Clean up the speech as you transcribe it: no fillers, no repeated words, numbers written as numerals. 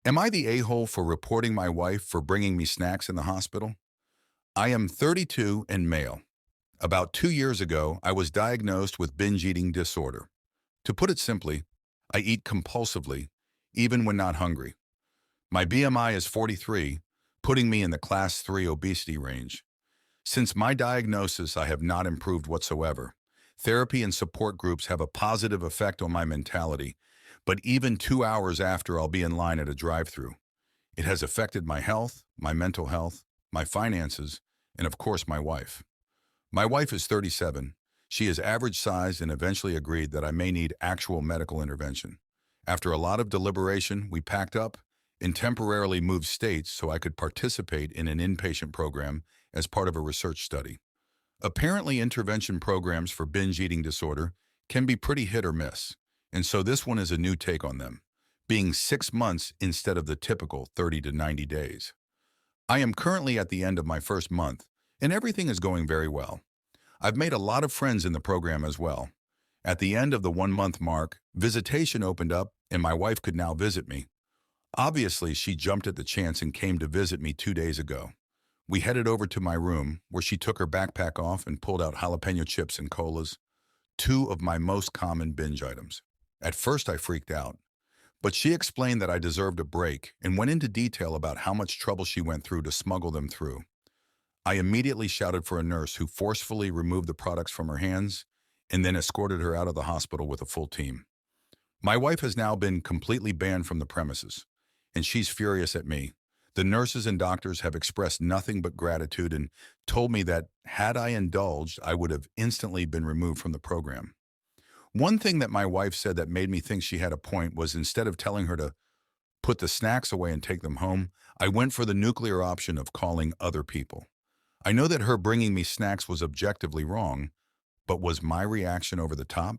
Am I the a-hole for reporting my wife for bringing me snacks in the hospital? I am 32 and male. About 2 years ago, I was diagnosed with binge eating disorder. To put it simply, I eat compulsively, even when not hungry. My BMI is 43, putting me in the class 3 obesity range. Since my diagnosis, I have not improved whatsoever. Therapy and support groups have a positive effect on my mentality, but even 2 hours after, I'll be in line at a drive-thru. It has affected my health, my mental health, my finances, and of course my wife. My wife is 37. She is average sized and eventually agreed that I may need actual medical intervention. After a lot of deliberation, we packed up and temporarily moved states so I could participate in an inpatient program as part of a research study. Apparently, intervention programs for binge eating disorder can be pretty hit or miss, and so this one is a new take on them, being 6 months instead of the typical 30 to 90 days. I am currently at the end of my first month, and everything is going very well. I've made a lot of friends in the program as well. At the end of the 1 month mark, visitation opened up and my wife could now visit me. Obviously, she jumped at the chance and came to visit me 2 days ago. We headed over to my room where she took her backpack off and pulled out jalapeno chips and colas, two of my most common binge items. At first, I freaked out, but she explained that I deserved a break and went into detail about how much trouble she went through to smuggle them through. I immediately shouted for a nurse who forcefully removed the products from her hands and then escorted her out of the hospital with a full team. My wife has now been completely banned from the premises, and she's furious at me. The nurses and doctors have expressed nothing but gratitude and told me that had I indulged, I would have instantly been removed from the program. One thing that my wife said that made me think she had a point was instead of telling her to put the snacks away and take them home, I went for the nuclear option of calling other people. I know that her bringing me snacks was objectively wrong, but was my reaction over the top?